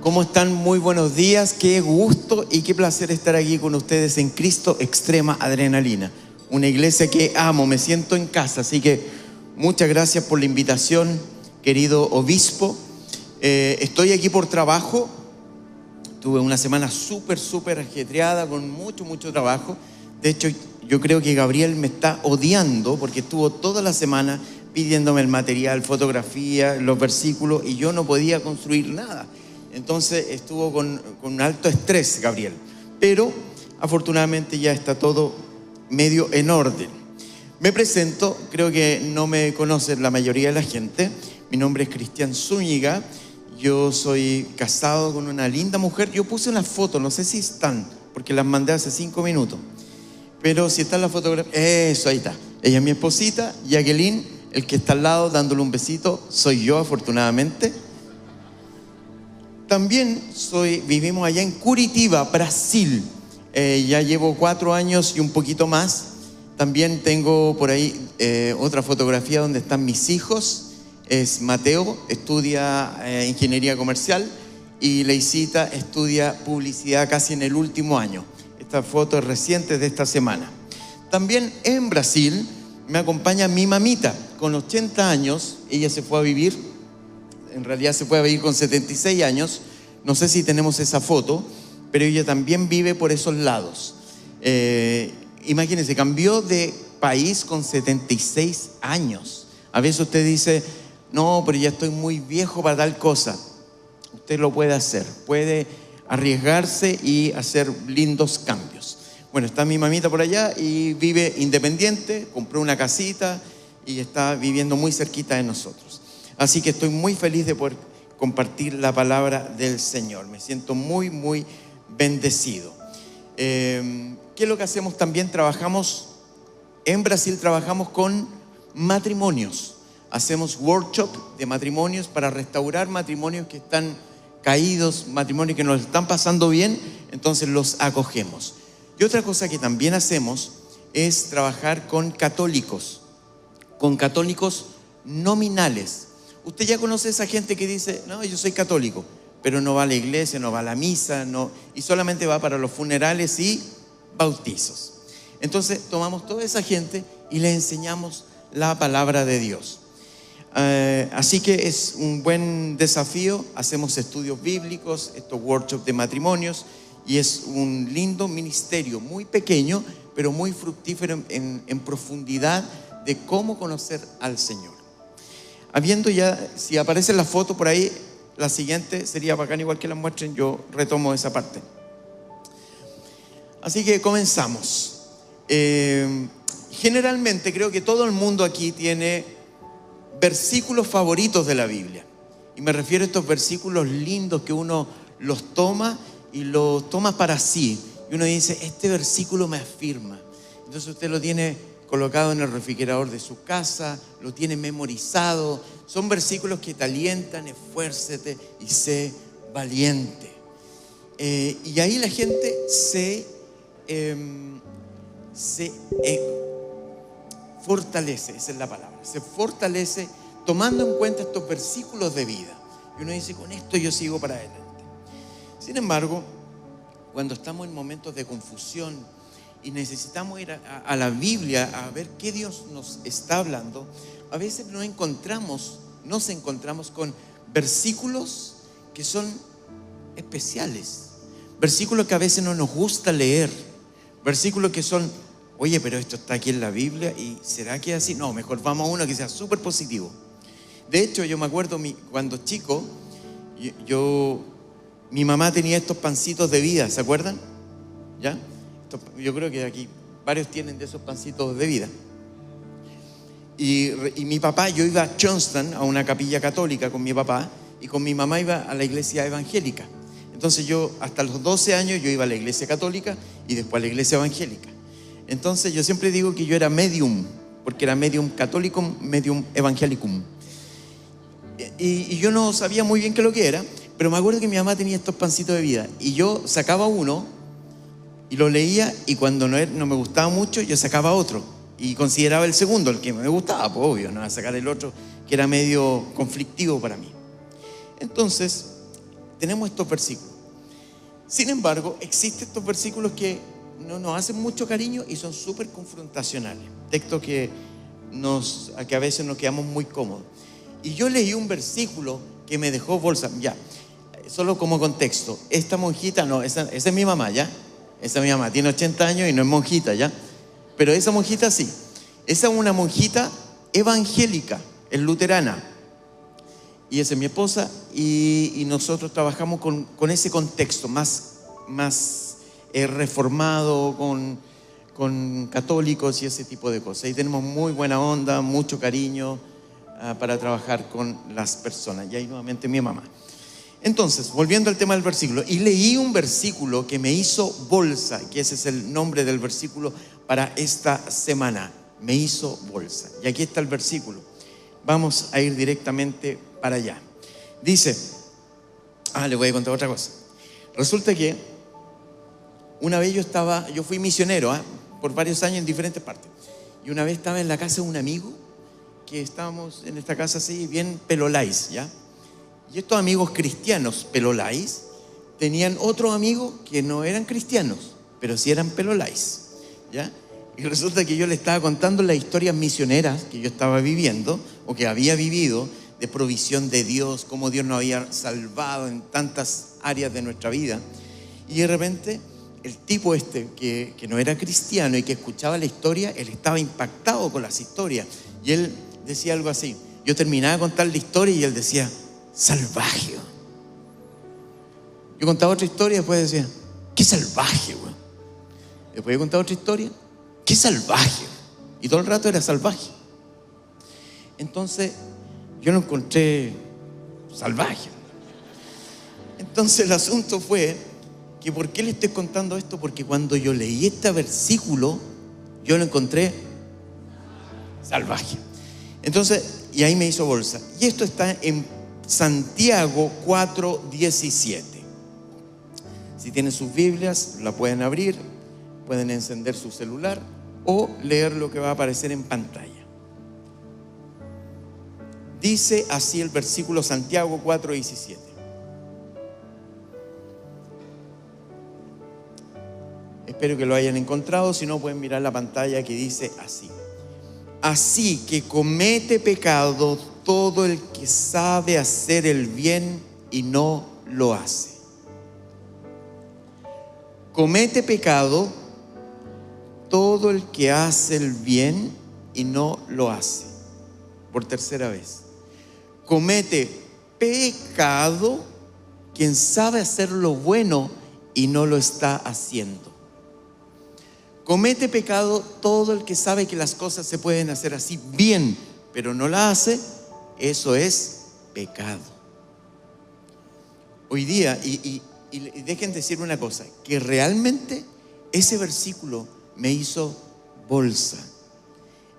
¿Cómo están? Muy buenos días. Qué gusto y qué placer estar aquí con ustedes en Cristo Extrema Adrenalina. Una iglesia que amo, me siento en casa. Así que muchas gracias por la invitación, querido obispo. Estoy aquí por trabajo. Tuve una semana súper ajetreada con mucho trabajo. De hecho, yo creo que Gabriel me está odiando porque estuvo toda la semana pidiéndome el material, fotografía, los versículos, y yo no podía construir nada. Entonces estuvo con alto estrés, Gabriel. Pero afortunadamente ya está todo medio en orden. Me presento, creo que no me conocen la mayoría de la gente. Mi nombre es Cristian Zúñiga. Yo soy casado con una linda mujer. Yo puse unas fotos, no sé si están, porque las mandé hace 5 minutos. Pero si está en la fotografía, eso, ahí está. Ella es mi esposita, Jacqueline. El que está al lado dándole un besito soy yo, afortunadamente. También vivimos allá en Curitiba, Brasil. Ya llevo 4 años y un poquito más. También tengo por ahí otra fotografía donde están mis hijos. Es Mateo, estudia ingeniería comercial, y Leisita estudia publicidad casi en el último año. Esta foto es reciente de esta semana. También en Brasil me acompaña mi mamita con 80 años. Ella se fue a vivir, en realidad se fue a vivir con 76 años. No sé si tenemos esa foto, pero ella también vive por esos lados. Imagínense, cambió de país con 76 años. A veces usted dice, no, pero ya estoy muy viejo para tal cosa. Usted lo puede hacer, puede arriesgarse y hacer lindos cambios. Bueno, está mi mamita por allá y vive independiente, compró una casita y está viviendo muy cerquita de nosotros. Así que estoy muy feliz de poder compartir la palabra del Señor. Me siento muy bendecido. ¿Qué es lo que hacemos también? En Brasil trabajamos con matrimonios. Hacemos workshop de matrimonios para restaurar matrimonios que están caídos, matrimonios que nos están pasando bien, entonces los acogemos. Y otra cosa que también hacemos es trabajar con católicos nominales. Usted ya conoce a esa gente que dice, no, yo soy católico, pero no va a la iglesia, no va a la misa, y solamente va para los funerales y bautizos. Entonces tomamos toda esa gente y les enseñamos la palabra de Dios. Así que es un buen desafío. Hacemos estudios bíblicos, estos workshops de matrimonios, y es un lindo ministerio, muy pequeño, pero muy fructífero en profundidad de cómo conocer al Señor. Habiendo ya, si aparece la foto por ahí, la siguiente sería bacán, igual que la muestren, yo retomo esa parte. Así que comenzamos. Generalmente creo que todo el mundo aquí tiene versículos favoritos de la Biblia. Y me refiero a estos versículos lindos que uno los toma y los toma para sí. Y uno dice, este versículo me afirma. Entonces usted lo tiene colocado en el refrigerador de su casa, lo tiene memorizado. Son versículos que te alientan, esfuércete y sé valiente. Y ahí la gente se fortalece, esa es la palabra. Se fortalece tomando en cuenta estos versículos de vida. Y uno dice, con esto yo sigo para adelante. Sin embargo, cuando estamos en momentos de confusión y necesitamos ir a la Biblia a ver qué Dios nos está hablando, a veces nos encontramos con versículos que son especiales, versículos que a veces no nos gusta leer, versículos que son, oye, pero esto está aquí en la Biblia y ¿será que es así? No, mejor vamos a uno que sea súper positivo. De hecho, yo me acuerdo cuando chico, mi mamá tenía estos pancitos de vida, ¿se acuerdan? ¿Ya? Yo creo que aquí varios tienen de esos pancitos de vida. Y mi papá, yo iba a Johnston, a una capilla católica con mi papá, y con mi mamá iba a la iglesia evangélica. Entonces yo, hasta los 12 años, yo iba a la iglesia católica y después a la iglesia evangélica. Entonces yo siempre digo que yo era medium, porque era medium católico, medium evangelicum. Y yo no sabía muy bien qué es lo que era, pero me acuerdo que mi mamá tenía estos pancitos de vida, y yo sacaba uno y lo leía, y cuando no me gustaba mucho, yo sacaba otro y consideraba el segundo, el que me gustaba, pues obvio, no iba a sacar el otro que era medio conflictivo para mí. Entonces, tenemos estos versículos. Sin embargo, existen estos versículos que no nos hacen mucho cariño y son súper confrontacionales. Textos que a veces nos quedamos muy cómodos. Y yo leí un versículo que me dejó bolsa. Ya, solo como contexto. Esta monjita, no, esa es mi mamá, ¿ya? Esa es mi mamá, tiene 80 años y no es monjita, ¿ya? Pero esa monjita sí. Esa es una monjita evangélica, es luterana. Y esa es mi esposa y nosotros trabajamos con ese contexto más reformado, con católicos y ese tipo de cosas. Y tenemos muy buena onda, mucho cariño para trabajar con las personas. Y ahí nuevamente mi mamá. Entonces, volviendo al tema del versículo, y leí un versículo que me hizo bolsa, que ese es el nombre del versículo para esta semana. Me hizo bolsa. Y aquí está el versículo. Vamos a ir directamente para allá. Dice, le voy a contar otra cosa. Resulta que una vez yo fui misionero por varios años en diferentes partes. Y una vez estaba en la casa de un amigo, que estábamos en esta casa así, bien pelolais, ¿ya? Y estos amigos cristianos pelolais tenían otros amigos que no eran cristianos, pero sí eran pelolais, ¿ya? Y resulta que yo le estaba contando las historias misioneras que yo estaba viviendo o que había vivido, de provisión de Dios, cómo Dios nos había salvado en tantas áreas de nuestra vida. Y de repente el tipo que no era cristiano y que escuchaba la historia, él estaba impactado con las historias. Y él decía algo así. Yo terminaba de contar la historia y él decía, salvaje. Yo contaba otra historia y después decía, qué salvaje, güey. Después yo contaba otra historia, qué salvaje. Y todo el rato era salvaje. Entonces yo lo encontré salvaje. Entonces el asunto fue que ¿por qué le estoy contando esto? Porque cuando yo leí este versículo, yo lo encontré salvaje. Entonces, y ahí me hizo bolsa. Y esto está en Santiago 4:17. Si tienen sus Biblias, la pueden abrir, pueden encender su celular o leer lo que va a aparecer en pantalla. Dice así el versículo Santiago 4:17. Espero que lo hayan encontrado, si no pueden mirar la pantalla que dice así. Así que comete pecado todo el que sabe hacer el bien y no lo hace. Comete pecado todo el que hace el bien y no lo hace. Por tercera vez. Comete pecado quien sabe hacer lo bueno y no lo está haciendo. Comete pecado todo el que sabe que las cosas se pueden hacer así bien, pero no la hace. Eso es pecado. Hoy día, y dejen decir una cosa, que realmente ese versículo me hizo bolsa.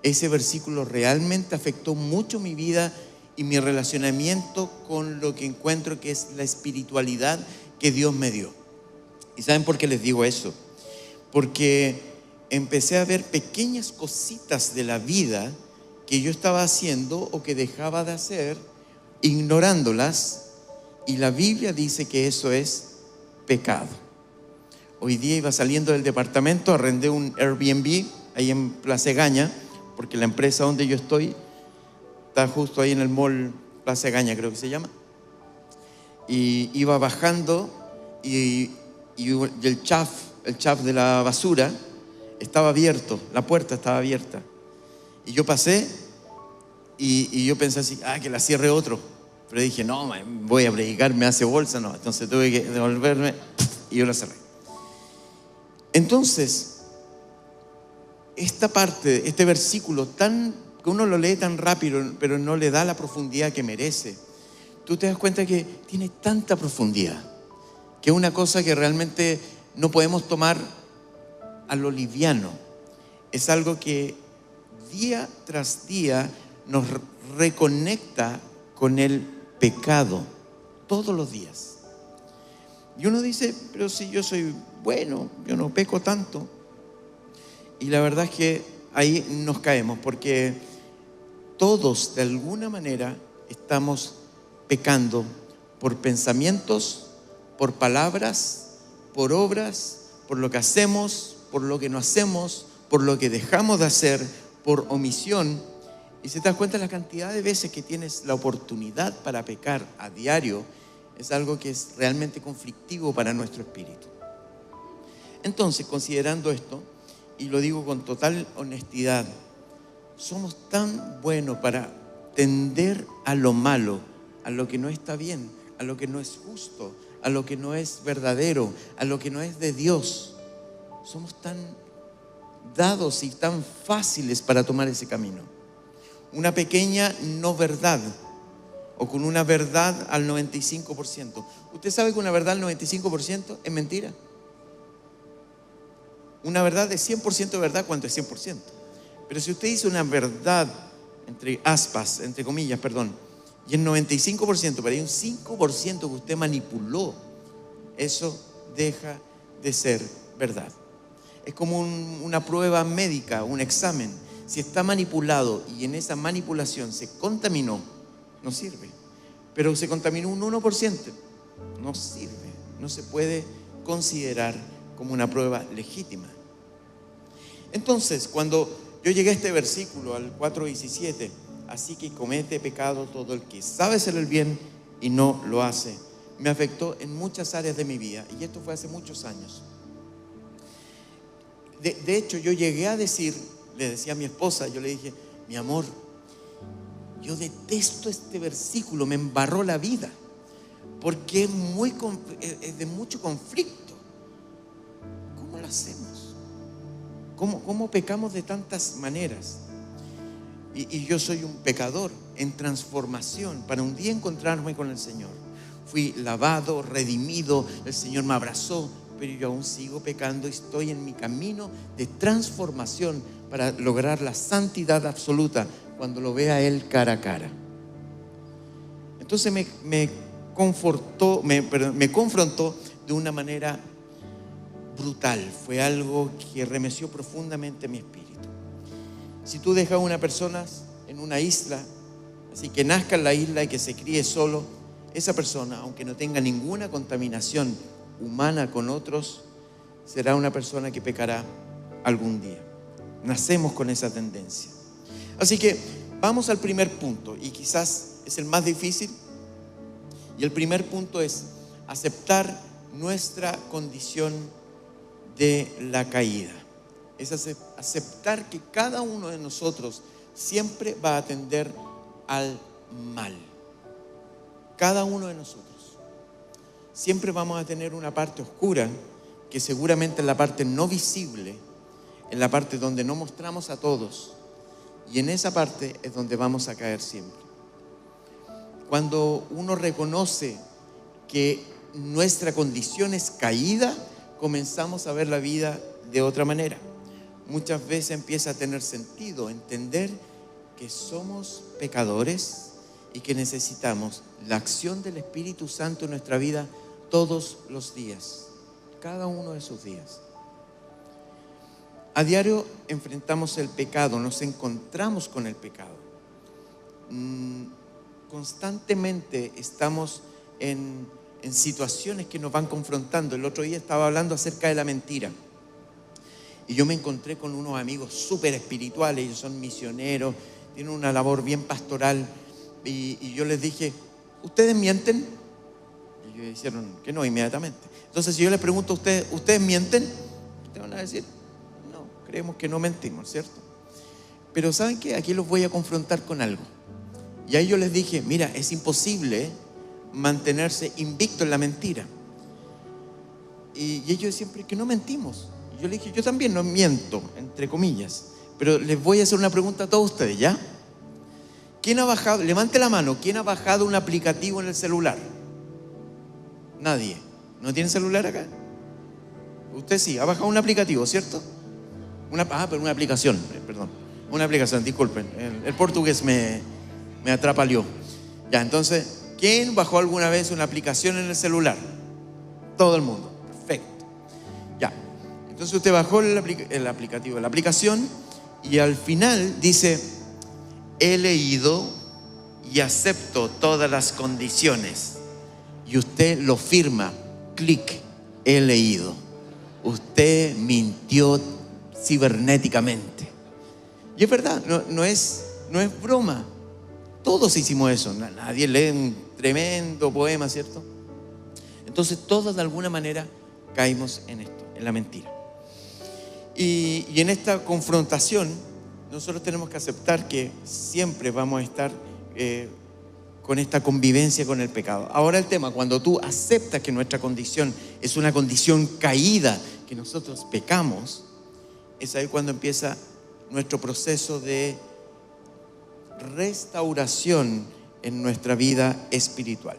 Ese versículo realmente afectó mucho mi vida y mi relacionamiento con lo que encuentro que es la espiritualidad que Dios me dio. ¿Y saben por qué les digo eso? Porque empecé a ver pequeñas cositas de la vida que yo estaba haciendo o que dejaba de hacer, ignorándolas, y la Biblia dice que eso es pecado. Hoy día iba saliendo del departamento, arrendé un Airbnb ahí en Plaza Egaña, porque la empresa donde yo estoy está justo ahí en el mall Plaza Egaña, creo que se llama. Y iba bajando y el chaf de la basura estaba abierto, la puerta estaba abierta. Y yo pasé y yo pensé así, que la cierre otro. Pero dije, no, voy a predicar, me hace bolsa, no. Entonces tuve que devolverme y yo la cerré. Entonces, esta parte, este versículo que uno lo lee tan rápido, pero no le da la profundidad que merece. Tú te das cuenta que tiene tanta profundidad, que es una cosa que realmente no podemos tomar a lo liviano. Es algo que día tras día nos reconecta con el pecado, todos los días. Y uno dice, pero si yo soy bueno, yo no peco tanto. Y la verdad es que ahí nos caemos, porque todos de alguna manera estamos pecando por pensamientos, por palabras, por obras, por lo que hacemos, por lo que no hacemos, por lo que dejamos de hacer, por omisión. Y si te das cuenta, la cantidad de veces que tienes la oportunidad para pecar a diario es algo que es realmente conflictivo para nuestro espíritu. Entonces, considerando esto, y lo digo con total honestidad, somos tan buenos para tender a lo malo, a lo que no está bien, a lo que no es justo, a lo que no es verdadero, a lo que no es de Dios. Somos tan dados y tan fáciles para tomar ese camino. Una pequeña no verdad, o con una verdad al 95%. ¿Usted sabe que una verdad al 95% es mentira? Una verdad de 100% verdad, ¿cuánto es 100%? Pero si usted dice una verdad, entre aspas, entre comillas, perdón, y el 95%, pero hay un 5% que usted manipuló, eso deja de ser verdad. Es como una prueba médica, un examen. Si está manipulado y en esa manipulación se contaminó, no sirve. Pero se contaminó un 1%, no sirve. No se puede considerar como una prueba legítima. Entonces, cuando yo llegué a este versículo, al 4:17, así que comete pecado todo el que sabe hacer el bien y no lo hace, me afectó en muchas áreas de mi vida, y esto fue hace muchos años. De hecho, yo llegué a decir, le decía a mi esposa, yo le dije: mi amor, yo detesto este versículo, me embarró la vida, porque es de mucho conflicto. ¿Cómo lo hacemos? ¿Cómo pecamos de tantas maneras? Y yo soy un pecador en transformación para un día encontrarme con el Señor. Fui lavado, redimido, el Señor me abrazó, pero yo aún sigo pecando y estoy en mi camino de transformación para lograr la santidad absoluta cuando lo vea Él cara a cara. Entonces me confrontó de una manera brutal. Fue algo que remeció profundamente mi espíritu. Si tú dejas a una persona en una isla, así que nazca en la isla y que se críe solo, esa persona, aunque no tenga ninguna contaminación humana con otros, será una persona que pecará algún día. Nacemos con esa tendencia. Así que vamos al primer punto, y quizás es el más difícil. Y el primer punto es aceptar nuestra condición de la caída. Es aceptar que cada uno de nosotros siempre va a tender al mal. Cada uno de nosotros. Siempre vamos a tener una parte oscura, que seguramente es la parte no visible, en la parte donde no mostramos a todos, y en esa parte es donde vamos a caer siempre. Cuando uno reconoce que nuestra condición es caída, comenzamos a ver la vida de otra manera. Muchas veces empieza a tener sentido entender que somos pecadores y que necesitamos la acción del Espíritu Santo en nuestra vida todos los días, cada uno de esos días. A diario enfrentamos el pecado, nos encontramos con el pecado. Constantemente estamos en situaciones que nos van confrontando. El otro día estaba hablando acerca de la mentira, y yo me encontré con unos amigos súper espirituales. Ellos son misioneros, tienen una labor bien pastoral, y yo les dije: ¿ustedes mienten? Y ellos dijeron que no inmediatamente. Entonces, si yo les pregunto a ustedes: ¿ustedes mienten? Ustedes van a decir: no, creemos que no mentimos, ¿cierto? Pero ¿saben qué? Aquí los voy a confrontar con algo. Y ahí yo les dije: mira, es imposible mantenerse invicto en la mentira. Y ellos siempre que no mentimos. Y yo les dije: yo también no miento, entre comillas, pero les voy a hacer una pregunta a todos ustedes, ¿ya? ¿Quién ha bajado? Levante la mano. ¿Quién ha bajado un aplicativo en el celular? Nadie. ¿No tiene celular acá? Usted sí, ha bajado un aplicativo, ¿cierto? Pero una aplicación, perdón. Una aplicación, disculpen. El portugués me atrapalió. Ya, entonces, ¿quién bajó alguna vez una aplicación en el celular? Todo el mundo. Perfecto. Ya. Entonces usted bajó el aplicativo, la aplicación, y al final dice: he leído y acepto todas las condiciones. Y usted lo firma clic, he leído. Usted mintió cibernéticamente. Y es verdad, no es broma. Todos hicimos eso. Nadie lee un tremendo poema, ¿cierto? Entonces todos de alguna manera caímos en esto, en la mentira. Y en esta confrontación nosotros tenemos que aceptar que siempre vamos a estar con esta convivencia con el pecado. Ahora el tema, cuando tú aceptas que nuestra condición es una condición caída, que nosotros pecamos, es ahí cuando empieza nuestro proceso de restauración en nuestra vida espiritual.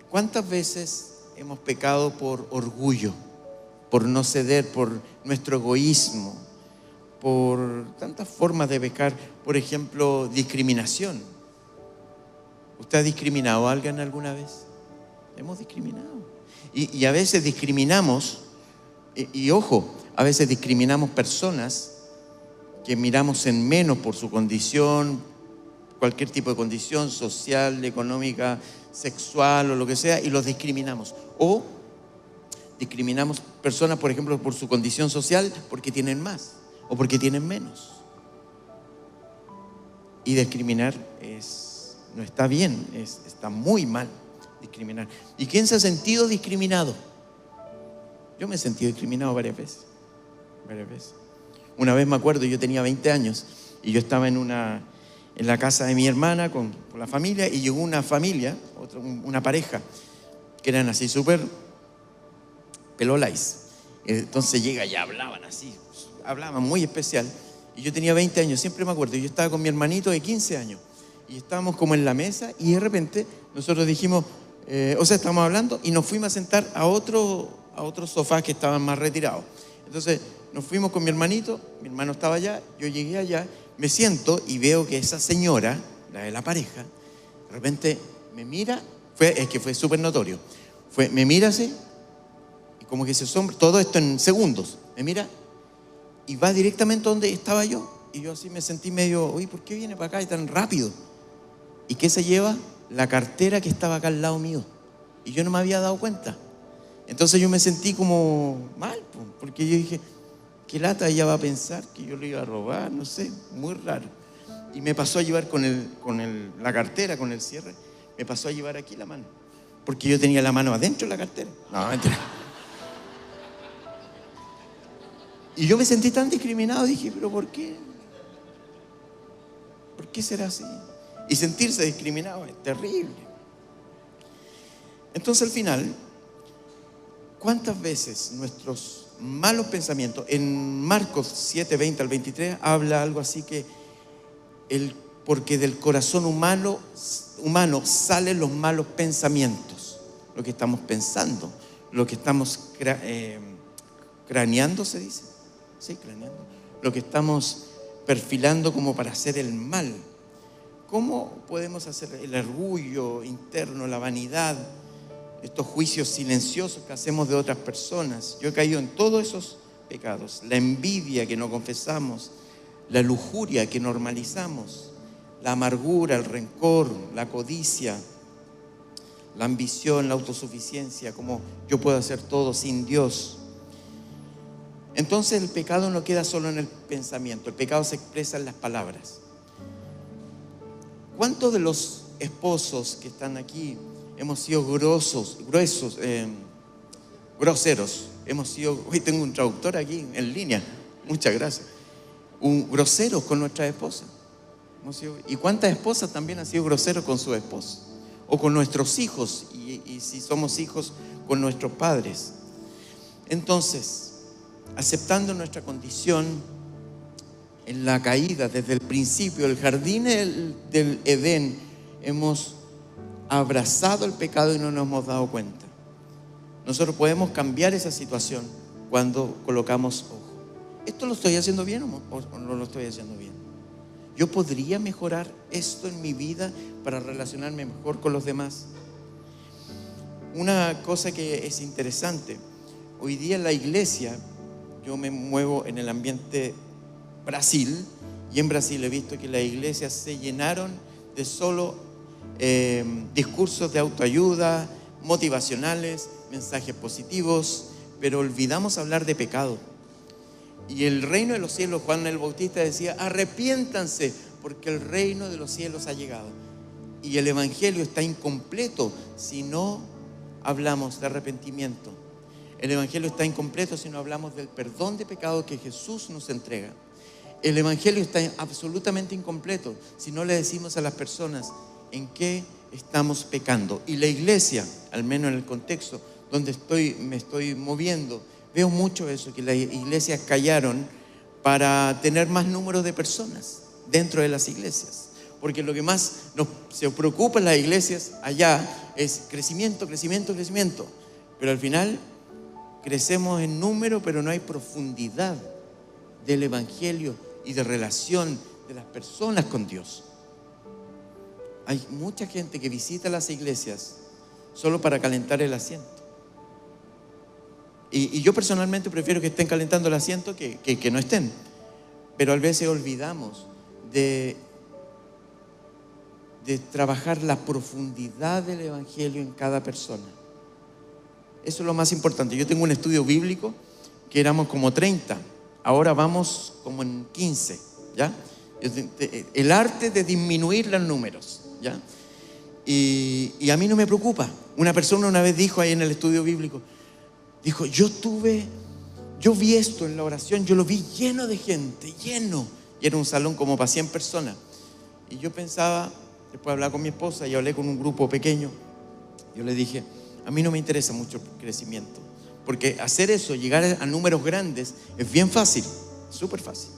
¿Cuántas veces hemos pecado por orgullo, por no ceder, por nuestro egoísmo, por tantas formas de pecar? Por ejemplo, discriminación. ¿Usted ha discriminado a alguien alguna vez? Hemos discriminado. Y a veces discriminamos, y ojo, a veces discriminamos personas que miramos en menos por su condición, cualquier tipo de condición social, económica, sexual o lo que sea, y los discriminamos. O discriminamos personas, por ejemplo, por su condición social, porque tienen más o porque tienen menos. Y discriminar no está bien, está muy mal discriminar. ¿Y quién se ha sentido discriminado? Yo me he sentido discriminado varias veces. Una vez me acuerdo, yo tenía 20 años y yo estaba en la casa de mi hermana con la familia, y llegó una familia, una pareja, que eran así súper pelolais. Entonces llega y hablaban así, hablaban muy especial. Y yo tenía 20 años, siempre me acuerdo, yo estaba con mi hermanito de 15 años. Y estábamos como en la mesa y de repente nosotros dijimos, estábamos hablando y nos fuimos a sentar a otros sofás que estaban más retirados. Entonces nos fuimos con mi hermanito, mi hermano estaba allá, yo llegué allá, me siento y veo que esa señora, la de la pareja, de repente me mira, fue súper notorio, me mira así, y como que se asombra, todo esto en segundos, me mira y va directamente donde estaba yo. Y yo así me sentí medio, uy, ¿por qué viene para acá y tan rápido? ¿Y qué se lleva? La cartera que estaba acá al lado mío. Y yo no me había dado cuenta. Entonces yo me sentí como mal, porque yo dije, qué lata, ella va a pensar que yo le iba a robar, no sé, muy raro. Y me pasó a llevar la cartera, con el cierre, me pasó a llevar aquí la mano, porque yo tenía la mano adentro de la cartera. No, mentira. Y yo me sentí tan discriminado, dije, pero ¿por qué? ¿Por qué será así? Y sentirse discriminado es terrible. Entonces al final, ¿cuántas veces nuestros malos pensamientos? En Marcos 7, 20 al 23 habla algo así que porque del corazón humano salen los malos pensamientos. Lo que estamos pensando, lo que estamos craneando, se dice. Sí, craneando. Lo que estamos perfilando como para hacer el mal. ¿Cómo podemos hacer el orgullo interno, la vanidad, estos juicios silenciosos que hacemos de otras personas? Yo he caído en todos esos pecados. La envidia que no confesamos, la lujuria que normalizamos, la amargura, el rencor, la codicia, la ambición, la autosuficiencia, como yo puedo hacer todo sin Dios. Entonces el pecado no queda solo en el pensamiento, el pecado se expresa en las palabras. ¿Cuántos de los esposos que están aquí hemos sido groseros? Hoy tengo un traductor aquí en línea, muchas gracias. Groseros con nuestras esposas. ¿Y cuántas esposas también han sido groseros con sus esposos? O con nuestros hijos, y si somos hijos, con nuestros padres. Entonces, aceptando nuestra condición en la caída, desde el principio, el jardín del Edén, hemos abrazado el pecado y no nos hemos dado cuenta. Nosotros podemos cambiar esa situación cuando colocamos ojo. ¿Esto lo estoy haciendo bien o no lo estoy haciendo bien? ¿Yo podría mejorar esto en mi vida para relacionarme mejor con los demás? Una cosa que es interesante, hoy día en la iglesia, yo me muevo en el ambiente Brasil, y en Brasil he visto que las iglesias se llenaron de solo discursos de autoayuda, motivacionales, mensajes positivos, pero olvidamos hablar de pecado. Y el reino de los cielos, Juan el Bautista decía, arrepiéntanse porque el reino de los cielos ha llegado. Y el evangelio está incompleto si no hablamos de arrepentimiento. El evangelio está incompleto si no hablamos del perdón de pecado que Jesús nos entrega. El evangelio está absolutamente incompleto si no le decimos a las personas en qué estamos pecando. Y la iglesia, al menos en el contexto donde me estoy moviendo, veo mucho eso, que las iglesias callaron para tener más número de personas dentro de las iglesias. Porque lo que más se preocupa en las iglesias allá es crecimiento, crecimiento, crecimiento. Pero al final crecemos en número, pero no hay profundidad del evangelio y de relación de las personas con Dios. Hay mucha gente que visita las iglesias solo para calentar el asiento. Y yo personalmente prefiero que estén calentando el asiento que no estén. Pero a veces olvidamos de trabajar la profundidad del evangelio en cada persona. Eso es lo más importante. Yo tengo un estudio bíblico que éramos como 30. Ahora vamos como en 15, ¿ya? El arte de disminuir los números, ¿ya? Y a mí no me preocupa. Una persona una vez dijo ahí en el estudio bíblico, dijo, yo vi esto en la oración, yo lo vi lleno de gente, lleno. Y era un salón como para 100 personas. Y yo pensaba, después de hablar con mi esposa y hablé con un grupo pequeño, yo le dije, a mí no me interesa mucho el crecimiento. Porque hacer eso, llegar a números grandes, es bien fácil, súper fácil.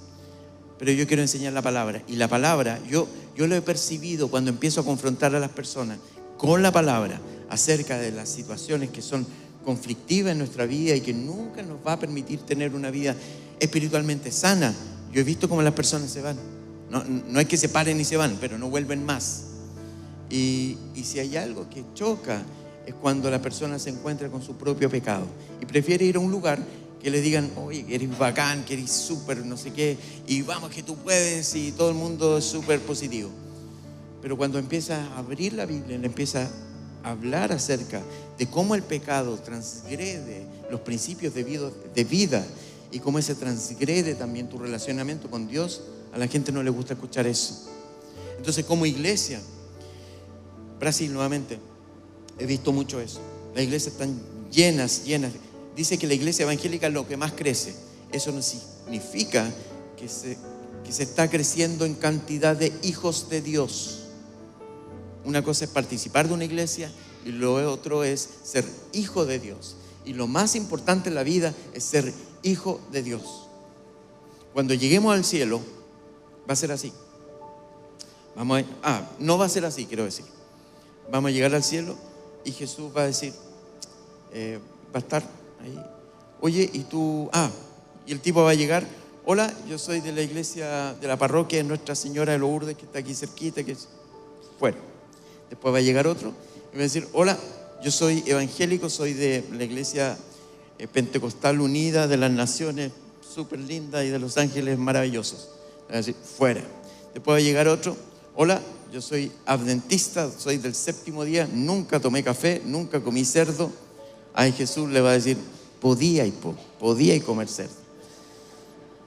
Pero yo quiero enseñar la palabra. Y la palabra, yo lo he percibido cuando empiezo a confrontar a las personas con la palabra acerca de las situaciones que son conflictivas en nuestra vida y que nunca nos va a permitir tener una vida espiritualmente sana. Yo he visto cómo las personas se van. No es que se paren y se van, pero no vuelven más. Y si hay algo que choca, es cuando la persona se encuentra con su propio pecado y prefiere ir a un lugar que le digan, oye, que eres bacán, que eres súper no sé qué, y vamos que tú puedes, y todo el mundo es súper positivo. Pero cuando empieza a abrir la Biblia, le empieza a hablar acerca de cómo el pecado transgrede los principios de vida y cómo ese transgrede también tu relacionamiento con Dios, a la gente no le gusta escuchar eso. Entonces, como iglesia, Brasil nuevamente, he visto mucho eso. Las iglesias están llenas. Dice que la iglesia evangélica es lo que más crece. Eso no significa que se está creciendo en cantidad de hijos de Dios. Una cosa es participar de una iglesia y lo otro es ser hijo de Dios. Y lo más importante en la vida es ser hijo de Dios. Cuando lleguemos al cielo, va a ser así. No va a ser así, quiero decir. Vamos a llegar al cielo y Jesús va a decir, va a estar ahí. Oye, y tú, y el tipo va a llegar. Hola, yo soy de la iglesia de la parroquia de Nuestra Señora de Lourdes, que está aquí cerquita, que es fuera. Después va a llegar otro y va a decir, hola, yo soy evangélico, soy de la iglesia Pentecostal Unida de las Naciones, súper linda, y de Los Ángeles maravillosos. Va a decir, fuera. Después va a llegar otro, hola, yo soy adventista, soy del séptimo día, nunca tomé café, nunca comí cerdo. Ahí Jesús le va a decir, podía comer cerdo.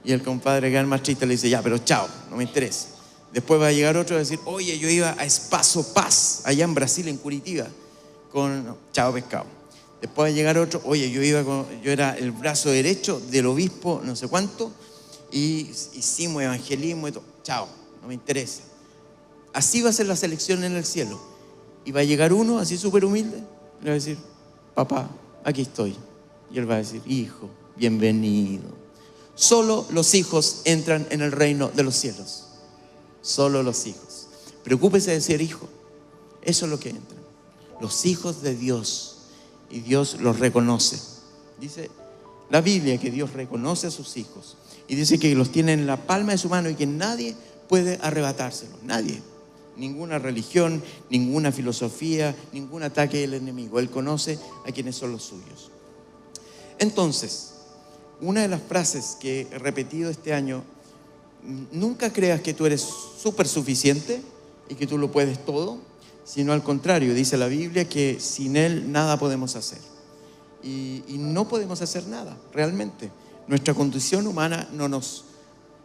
Y el compadre que es más triste le dice, ya, pero chao, no me interesa. Después va a llegar otro y va a decir, oye, yo iba a Espaço Paz, allá en Brasil, en Curitiba, chao pescado. Después va a llegar otro, oye, yo era el brazo derecho del obispo no sé cuánto, y hicimos evangelismo y todo, chao, no me interesa. Así va a ser la selección en el cielo. Y va a llegar uno así súper humilde y le va a decir, papá, aquí estoy. Y él va a decir, hijo, bienvenido. Solo los hijos entran en el reino de los cielos. Solo los hijos. Preocúpese de ser hijo. Eso es lo que entra. Los hijos de Dios. Y Dios los reconoce. Dice la Biblia que Dios reconoce a sus hijos. Y dice que los tiene en la palma de su mano y que nadie puede arrebatárselo. Nadie. Ninguna religión, ninguna filosofía, ningún ataque del enemigo. Él conoce a quienes son los suyos. Entonces, una de las frases que he repetido este año, nunca creas que tú eres súper suficiente y que tú lo puedes todo. sino al contrario. Dice la Biblia que sin Él nada podemos hacer. Y no podemos hacer nada, realmente. Nuestra condición humana no nos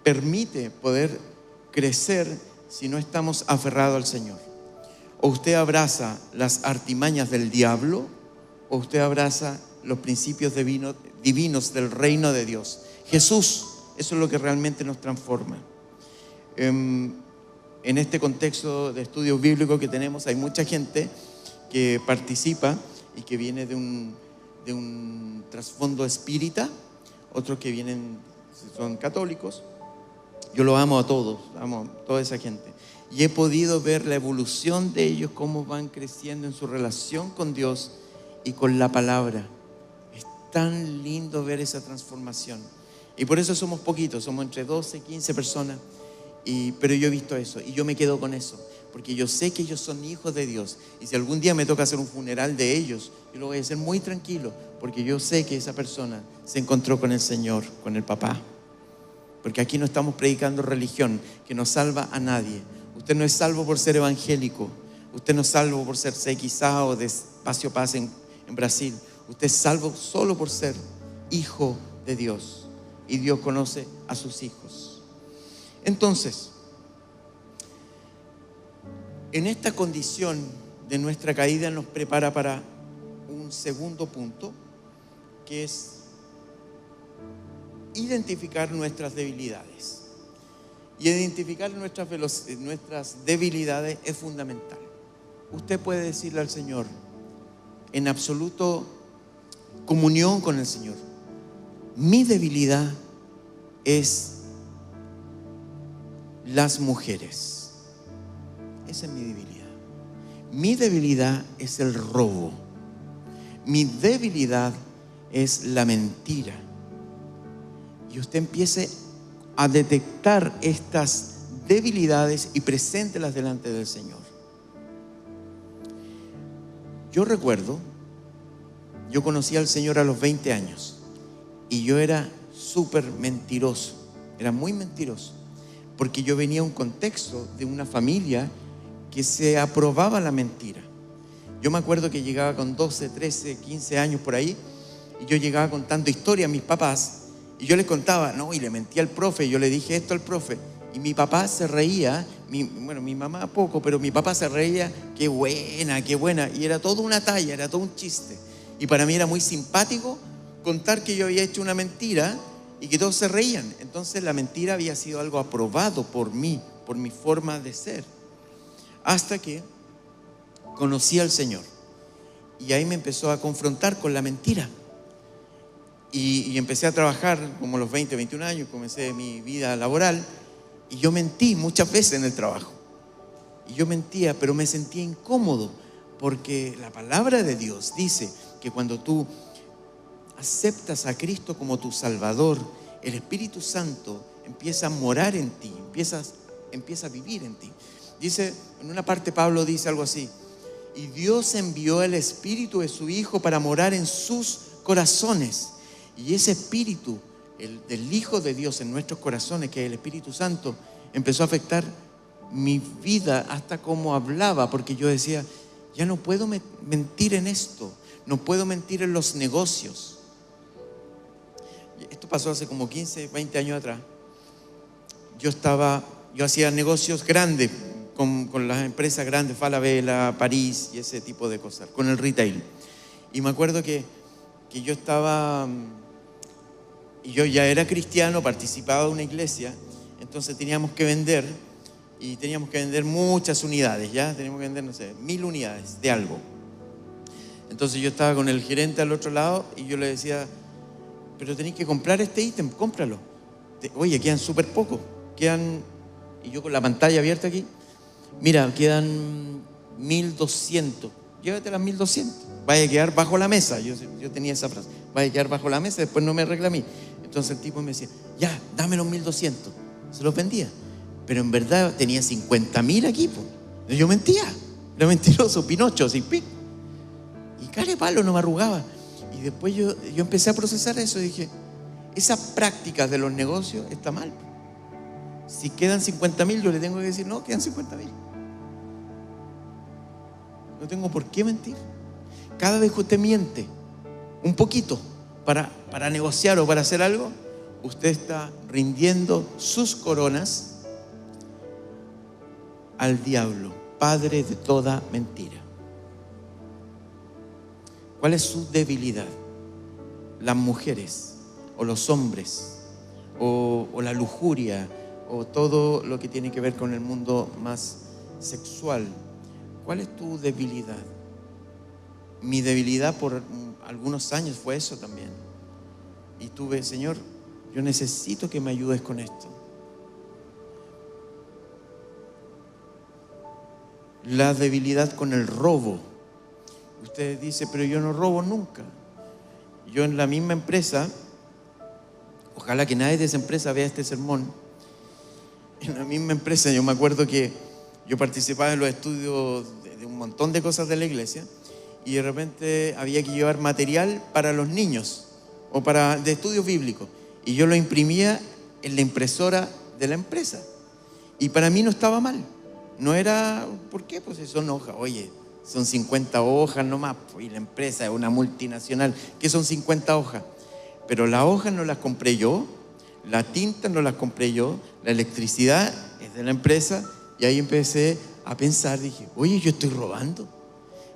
permite poder crecer si no estamos aferrados al Señor. O usted abraza las artimañas del diablo, o usted abraza los principios divinos del reino de Dios. Jesús, eso es lo que realmente nos transforma. En este contexto de estudios bíblicos que tenemos, hay mucha gente que participa y que viene de un trasfondo espírita, otros que son católicos. Yo lo amo a todos, amo a toda esa gente. Y he podido ver la evolución de ellos, cómo van creciendo en su relación con Dios y con la palabra. Es tan lindo ver esa transformación. Y por eso somos poquitos, somos entre 12 y 15 personas. Pero yo he visto eso y yo me quedo con eso, porque yo sé que ellos son hijos de Dios. Y si algún día me toca hacer un funeral de ellos, yo lo voy a hacer muy tranquilo, porque yo sé que esa persona se encontró con el Señor, con el papá. Porque aquí no estamos predicando religión que no salva a nadie. Usted no es salvo por ser evangélico. Usted no es salvo por ser CXA o de Espacio Paz en Brasil. Usted es salvo solo por ser hijo de Dios. Y Dios conoce a sus hijos. Entonces, en esta condición de nuestra caída nos prepara para un segundo punto, que es identificar nuestras debilidades. Y identificar nuestras debilidades es fundamental. Usted puede decirle al Señor, en absoluto comunión con el Señor: mi debilidad es las mujeres. Esa es mi debilidad. Mi debilidad es el robo. Mi debilidad es la mentira. Y usted empiece a detectar estas debilidades y preséntelas delante del Señor. Yo recuerdo, yo conocí al Señor a los 20 años y yo era súper mentiroso, era muy mentiroso, porque yo venía de un contexto de una familia que se aprobaba la mentira. Yo me acuerdo que llegaba con 12, 13, 15 años por ahí, y yo llegaba contando historias a mis papás, y yo les contaba, no, y le mentí al profe, y yo le dije esto al profe, y mi papá se reía, mi mamá poco, pero mi papá se reía, qué buena, y era toda una talla, era todo un chiste. Y para mí era muy simpático contar que yo había hecho una mentira y que todos se reían. Entonces la mentira había sido algo aprobado por mí, por mi forma de ser. Hasta que conocí al Señor. Y ahí me empezó a confrontar con la mentira. Y empecé a trabajar como a los 20, 21 años, comencé mi vida laboral. Y yo mentí muchas veces en el trabajo. Y yo mentía, pero me sentía incómodo, porque la palabra de Dios dice que cuando tú aceptas a Cristo como tu Salvador, el Espíritu Santo empieza a morar en ti, empieza a vivir en ti. Dice, en una parte Pablo dice algo así: y Dios envió el Espíritu de su Hijo para morar en sus corazones. Y ese Espíritu, el del Hijo de Dios en nuestros corazones, que es el Espíritu Santo, empezó a afectar mi vida hasta cómo hablaba, porque yo decía, ya no puedo mentir en esto, no puedo mentir en los negocios. Esto pasó hace como 15, 20 años atrás. Yo hacía negocios grandes con las empresas grandes, Falabella, París y ese tipo de cosas, con el retail. Y me acuerdo que yo estaba, y yo ya era cristiano, participaba de una iglesia, entonces teníamos que vender, y teníamos que vender muchas unidades, ya teníamos que vender, no sé, 1000 unidades de algo. Entonces yo estaba con el gerente al otro lado y yo le decía, pero tenéis que comprar este ítem, cómpralo. Oye, quedan súper pocos, y yo con la pantalla abierta aquí, mira, quedan 1200, llévate las 1200, vaya a quedar bajo la mesa. Yo tenía esa frase, vaya a quedar bajo la mesa, después no me reclamé. Entonces el tipo me decía, ya, dame los 1200, se los vendía, pero en verdad tenía 50.000 aquí, pues. Yo mentía, era mentiroso, Pinocho, así, pic. Y care palo, no me arrugaba. Y después yo empecé a procesar eso y dije, esa práctica de los negocios está mal. Si quedan 50.000, yo le tengo que decir, no, quedan 50.000. No tengo por qué mentir. Cada vez que usted miente un poquito para negociar o para hacer algo, usted está rindiendo sus coronas al diablo, padre de toda mentira. ¿Cuál es su debilidad? Las mujeres o los hombres o la lujuria o todo lo que tiene que ver con el mundo más sexual. ¿Cuál es tu debilidad? Mi debilidad por algunos años fue eso también. Y tuve, Señor, yo necesito que me ayudes con esto. La debilidad con el robo. Usted dice, pero yo no robo nunca. Yo en la misma empresa, ojalá que nadie de esa empresa vea este sermón. En la misma empresa, yo me acuerdo que yo participaba en los estudios de un montón de cosas de la iglesia y de repente había que llevar material para los niños o de estudios bíblicos. Y yo lo imprimía en la impresora de la empresa. Y para mí no estaba mal. No era, ¿por qué? Pues son hojas. Oye, son 50 hojas nomás. Y la empresa es una multinacional. ¿Qué son 50 hojas? Pero las hojas no las compré yo. La tinta no las compré yo. La electricidad es de la empresa. Y ahí empecé a pensar. Dije, oye, yo estoy robando.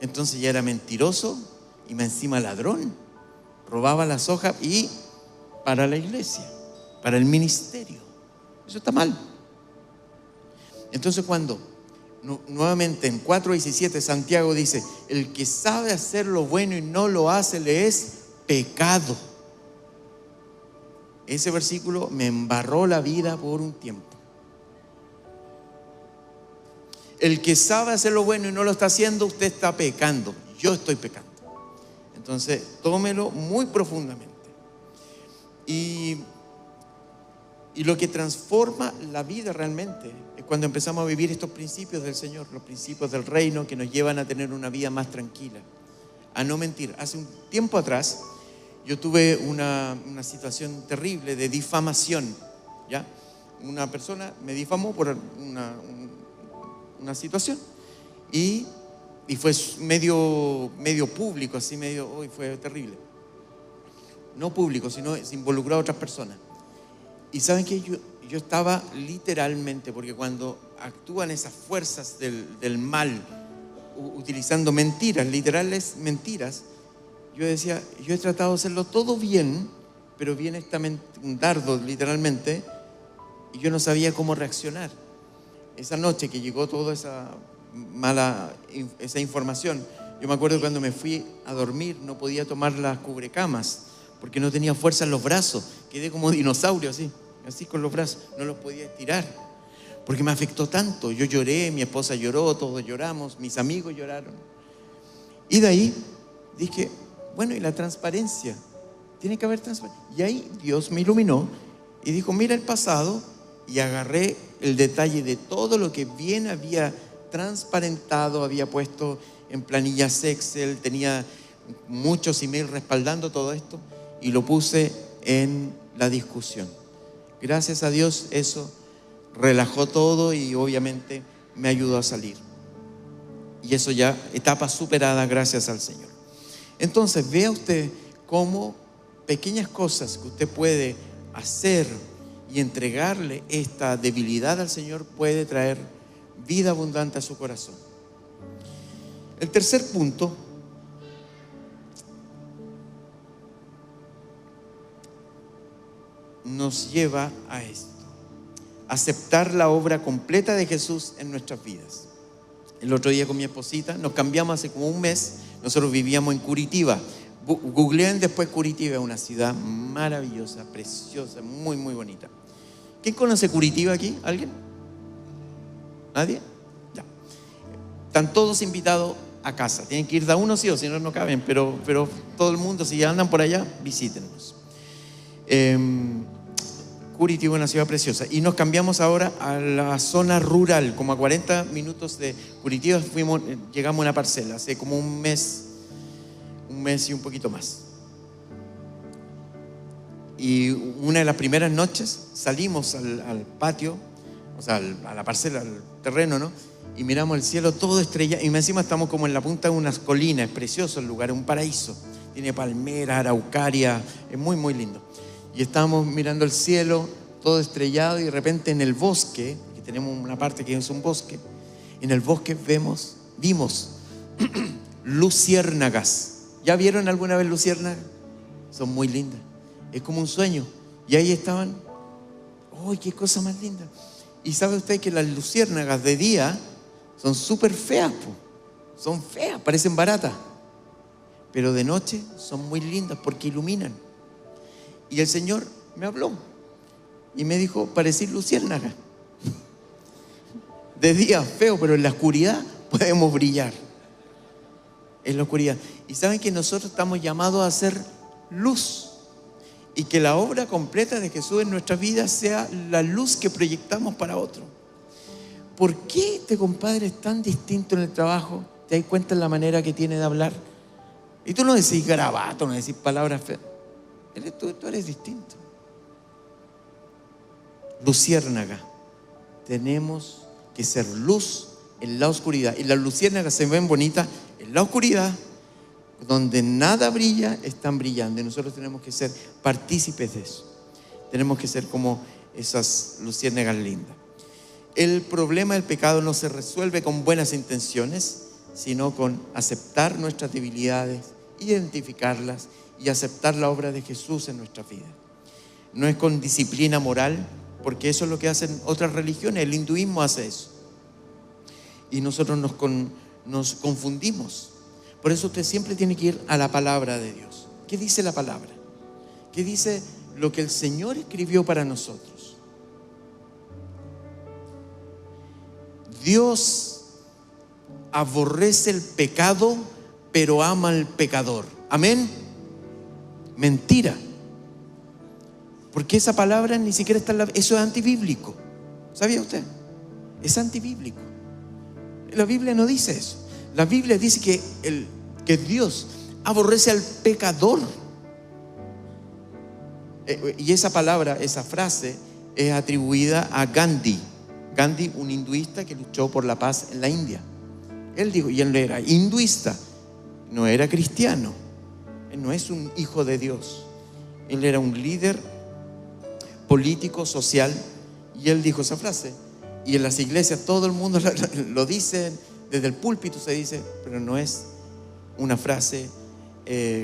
Entonces ya era mentiroso y más encima ladrón. Robaba las hojas y para la iglesia, para el ministerio. Eso está mal. Entonces cuando nuevamente en 4:17 Santiago dice, el que sabe hacer lo bueno y no lo hace le es pecado. Ese versículo me embarró la vida por un tiempo. El que sabe hacer lo bueno y no lo está haciendo, usted está pecando. Yo estoy pecando. Entonces tómelo muy profundamente. Y lo que transforma la vida realmente es cuando empezamos a vivir estos principios del Señor, los principios del reino que nos llevan a tener una vida más tranquila, a no mentir. Hace un tiempo atrás yo tuve una situación terrible de difamación, ¿ya? Una persona me difamó por una situación y fue medio público, así fue terrible. No público, sino se involucró a otras personas. Y saben que yo estaba literalmente, porque cuando actúan esas fuerzas del mal, utilizando mentiras, literales mentiras, yo decía, yo he tratado de hacerlo todo bien, pero viene un dardo literalmente, y yo no sabía cómo reaccionar. Esa noche que llegó toda esa información, yo me acuerdo cuando me fui a dormir, no podía tomar las cubrecamas, porque no tenía fuerza en los brazos. Quedé como dinosaurio así con los brazos. No los podía estirar, porque me afectó tanto. Yo lloré, mi esposa lloró, todos lloramos, mis amigos lloraron. Y de ahí dije, bueno, y la transparencia. Tiene que haber transparencia. Y ahí Dios me iluminó y dijo, mira el pasado. Y agarré el detalle de todo lo que bien había transparentado, había puesto en planillas Excel, tenía muchos emails respaldando todo esto. Y lo puse en la discusión. Gracias a Dios eso relajó todo y obviamente me ayudó a salir. Y eso ya, etapa superada, gracias al Señor. Entonces vea usted cómo pequeñas cosas que usted puede hacer y entregarle esta debilidad al Señor puede traer vida abundante a su corazón. El tercer punto nos lleva a esto: aceptar la obra completa de Jesús en nuestras vidas. El otro día con mi esposita nos cambiamos hace como un mes. Nosotros vivíamos en Curitiba. Googleen después Curitiba, es una ciudad maravillosa, preciosa, muy muy bonita. ¿Quién conoce Curitiba aquí? ¿Alguien? ¿Nadie? Ya. Están todos invitados a casa. Tienen que ir de a uno, sí, o si no, no caben. Pero todo el mundo, si ya andan por allá, visítenos. Curitiba es una ciudad preciosa. Y nos cambiamos ahora a la zona rural, como a 40 minutos de Curitiba. Llegamos a una parcela hace como un mes y un poquito más. Y una de las primeras noches salimos al patio, o sea, a la parcela, al terreno, ¿no? y miramos el cielo todo estrellado. Y encima estamos como en la punta de unas colinas. Es precioso el lugar, es un paraíso. Tiene palmeras, araucaria, es muy, muy lindo. Y estábamos mirando el cielo todo estrellado y de repente en el bosque, que tenemos una parte que es un bosque, en el bosque vimos luciérnagas. ¿Ya vieron alguna vez luciérnagas? Son muy lindas. Es como un sueño. Y ahí estaban. ¡Ay, qué cosa más linda! Y sabe usted que las luciérnagas de día son súper feas, po. Son feas, parecen baratas. Pero de noche son muy lindas porque iluminan. Y el Señor me habló y me dijo, parecís luciérnaga. De día feo, pero en la oscuridad podemos brillar. En la oscuridad. Y saben que nosotros estamos llamados a hacer luz. Y que la obra completa de Jesús en nuestras vidas sea la luz que proyectamos para otro. ¿Por qué este compadre es tan distinto en el trabajo? ¿Te das cuenta en la manera que tiene de hablar? Y tú no decís garabato, no decís palabras feas. Tú eres distinto. Luciérnaga. Tenemos que ser luz en la oscuridad. Y las luciérnagas se ven bonitas en la oscuridad. Donde nada brilla, están brillando. Y nosotros tenemos que ser partícipes de eso. Tenemos que ser como esas luciérnagas lindas. El problema del pecado no se resuelve con buenas intenciones, sino con aceptar nuestras debilidades, identificarlas y aceptar la obra de Jesús en nuestra vida. No es con disciplina moral, porque eso es lo que hacen otras religiones. El hinduismo hace eso. Y nosotros nos confundimos. Por eso usted siempre tiene que ir a la palabra de Dios. ¿Qué dice la palabra? ¿Qué dice lo que el Señor escribió para nosotros? Dios aborrece el pecado, pero ama al pecador. Amén. Mentira. Porque esa palabra ni siquiera está en la... Eso es antibíblico. ¿Sabía usted? Es antibíblico. La Biblia no dice eso. La Biblia dice que Dios aborrece al pecador. Y esa palabra, esa frase es atribuida a Gandhi. Gandhi, un hinduista que luchó por la paz en la India. Él dijo, y él era hinduista, no era cristiano. Él no es un hijo de Dios. Él era un líder político, social. Y él dijo esa frase. Y en las iglesias todo el mundo lo dice. Desde el púlpito se dice, pero no es una frase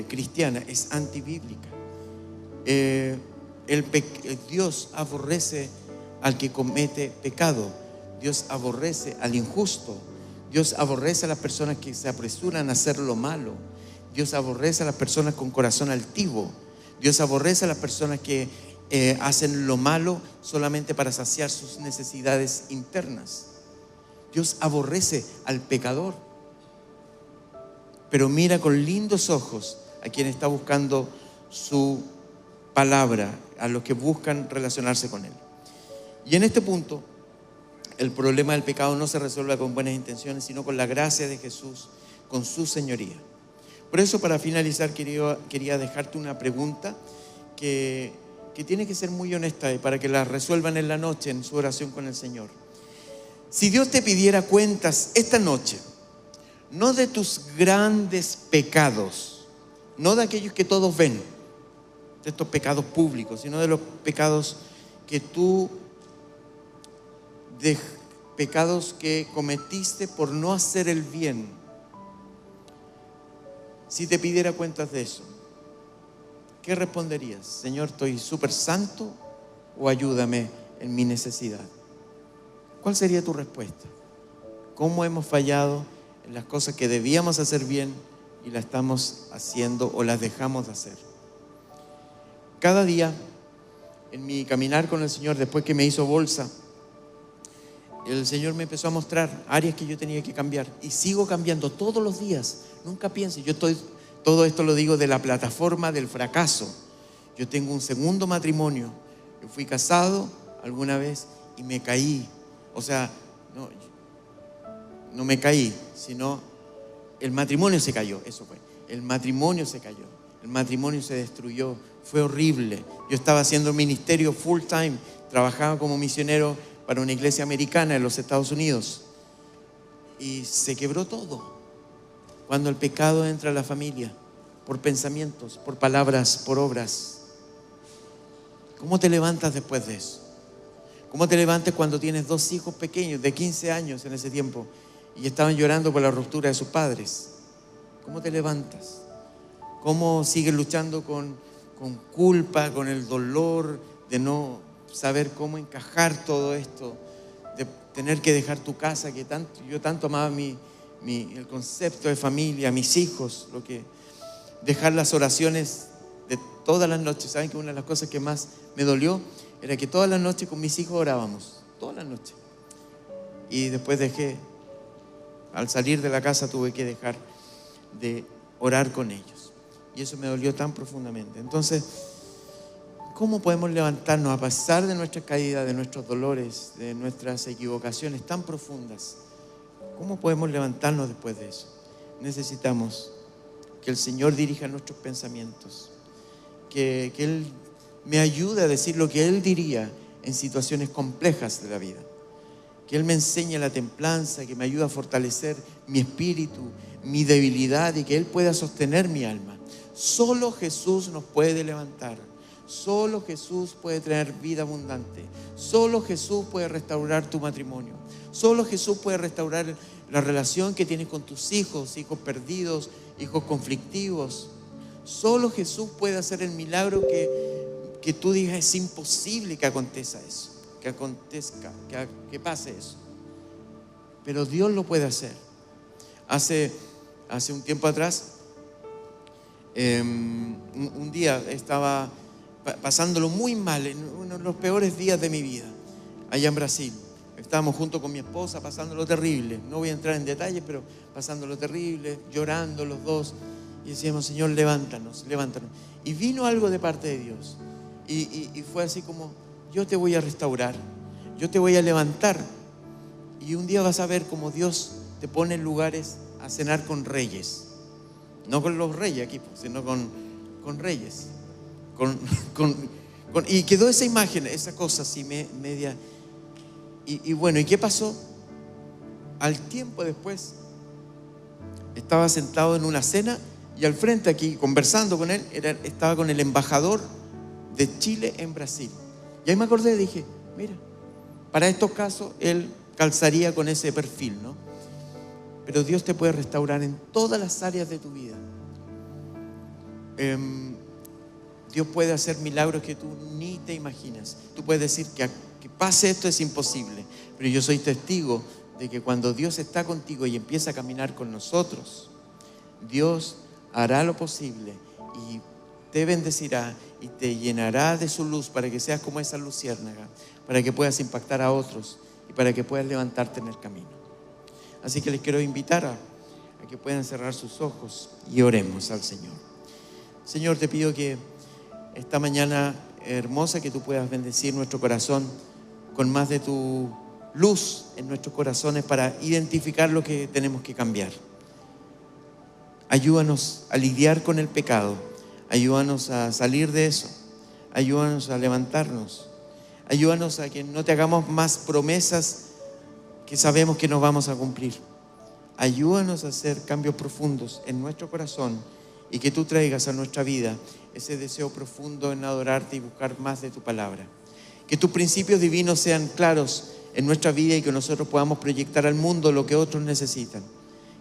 cristiana, es antibíblica. Dios aborrece al que comete pecado. Dios aborrece al injusto. Dios aborrece a las personas que se apresuran a hacer lo malo. Dios aborrece a las personas con corazón altivo. Dios aborrece a las personas que hacen lo malo solamente para saciar sus necesidades internas. Dios aborrece al pecador, pero mira con lindos ojos a quien está buscando su palabra, a los que buscan relacionarse con Él. Y en este punto, el problema del pecado no se resuelve con buenas intenciones, sino con la gracia de Jesús, con su señoría. Por eso, para finalizar, quería dejarte una pregunta que tiene que ser muy honesta y para que la resuelvan en la noche en su oración con el Señor. Si Dios te pidiera cuentas esta noche, no de tus grandes pecados, no de aquellos que todos ven, de estos pecados públicos, sino de los pecados que de pecados que cometiste por no hacer el bien. Si te pidiera cuentas de eso, ¿qué responderías? Señor, estoy súper santo, o ayúdame en mi necesidad. ¿Cuál sería tu respuesta? ¿Cómo hemos fallado en las cosas que debíamos hacer bien y las estamos haciendo o las dejamos de hacer? Cada día, en mi caminar con el Señor, después que me hizo bolsa, el Señor me empezó a mostrar áreas que yo tenía que cambiar. Y sigo cambiando todos los días. Nunca piense, todo esto lo digo de la plataforma del fracaso. Yo tengo un segundo matrimonio. Yo fui casado alguna vez y me caí. O sea, no me caí, sino el matrimonio se cayó. Eso fue. El matrimonio se cayó. El matrimonio se destruyó. Fue horrible. Yo estaba haciendo ministerio full time. Trabajaba como misionero para una iglesia americana en los Estados Unidos. y se quebró todo. Cuando el pecado entra a la familia, por pensamientos, por palabras, por obras. ¿Cómo te levantas después de eso? ¿Cómo te levantas cuando tienes 2 hijos pequeños de 15 años en ese tiempo y estaban llorando por la ruptura de sus padres? ¿Cómo te levantas? ¿Cómo sigues luchando con culpa, con el dolor de no saber cómo encajar todo esto, de tener que dejar tu casa, que yo tanto amaba el concepto de familia, mis hijos, dejar las oraciones de todas las noches? ¿Saben que una de las cosas que más me dolió era que todas las noches con mis hijos orábamos? Todas las noches. Y después al salir de la casa tuve que dejar de orar con ellos. Y eso me dolió tan profundamente. Entonces, ¿cómo podemos levantarnos a pesar de nuestras caídas, de nuestros dolores, de nuestras equivocaciones tan profundas? ¿Cómo podemos levantarnos después de eso? Necesitamos que el Señor dirija nuestros pensamientos, que Él me ayude a decir lo que Él diría en situaciones complejas de la vida, que Él me enseñe la templanza, que me ayude a fortalecer mi espíritu, mi debilidad, y que Él pueda sostener mi alma. Solo Jesús nos puede levantar. Solo Jesús puede traer vida abundante. Solo Jesús puede restaurar tu matrimonio. Solo Jesús puede restaurar la relación que tienes con tus hijos perdidos, hijos conflictivos. Solo Jesús puede hacer el milagro que tú digas es imposible que acontezca eso, que pase eso. Pero Dios lo puede hacer. Hace un tiempo atrás, un día estaba pasándolo muy mal, en uno de los peores días de mi vida, allá en Brasil. Estábamos junto con mi esposa pasándolo terrible. No voy a entrar en detalles, pero pasándolo terrible, llorando los dos. Y decíamos: Señor, levántanos, levántanos. Y vino algo de parte de Dios. Y fue así como: yo te voy a restaurar, yo te voy a levantar. Y un día vas a ver cómo Dios te pone en lugares a cenar con reyes. No con los reyes aquí, sino con reyes. Y quedó esa imagen, esa cosa así media. Y bueno, ¿y qué pasó? Al tiempo después, estaba sentado en una cena y al frente aquí, conversando con él, estaba con el embajador de Chile en Brasil. Y ahí me acordé y dije: mira, para estos casos él calzaría con ese perfil, ¿no? Pero Dios te puede restaurar en todas las áreas de tu vida. Dios puede hacer milagros que tú ni te imaginas. Tú puedes decir que pase esto es imposible, pero yo soy testigo de que cuando Dios está contigo y empieza a caminar con nosotros, Dios hará lo posible y te bendecirá y te llenará de su luz para que seas como esa luciérnaga, para que puedas impactar a otros y para que puedas levantarte en el camino. Así que les quiero invitar a que puedan cerrar sus ojos y oremos al Señor. Señor, te pido que esta mañana hermosa, que tú puedas bendecir nuestro corazón con más de tu luz en nuestros corazones para identificar lo que tenemos que cambiar. Ayúdanos a lidiar con el pecado. Ayúdanos a salir de eso. Ayúdanos a levantarnos. Ayúdanos a que no te hagamos más promesas que sabemos que no vamos a cumplir. Ayúdanos a hacer cambios profundos en nuestro corazón y que tú traigas a nuestra vida ese deseo profundo en adorarte y buscar más de tu palabra. Que tus principios divinos sean claros en nuestra vida y que nosotros podamos proyectar al mundo lo que otros necesitan.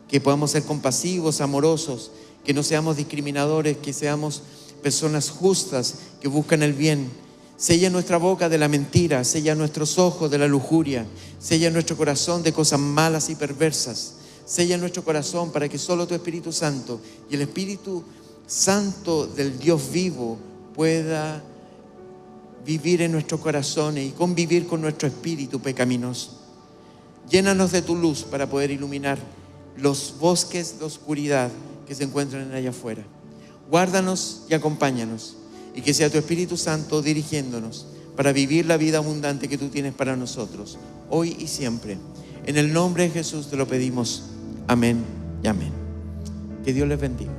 Que podamos ser compasivos, amorosos, que no seamos discriminadores, que seamos personas justas que buscan el bien. Sella nuestra boca de la mentira, sella nuestros ojos de la lujuria, sella nuestro corazón de cosas malas y perversas. Sella nuestro corazón para que solo tu Espíritu Santo y el Espíritu Santo del Dios vivo pueda vivir en nuestros corazones y convivir con nuestro espíritu pecaminoso. Llénanos de tu luz para poder iluminar los bosques de oscuridad que se encuentran allá afuera. Guárdanos y acompáñanos, y que sea tu Espíritu Santo dirigiéndonos para vivir la vida abundante que tú tienes para nosotros, hoy y siempre. En el nombre de Jesús te lo pedimos. Amén y amén. Que Dios les bendiga.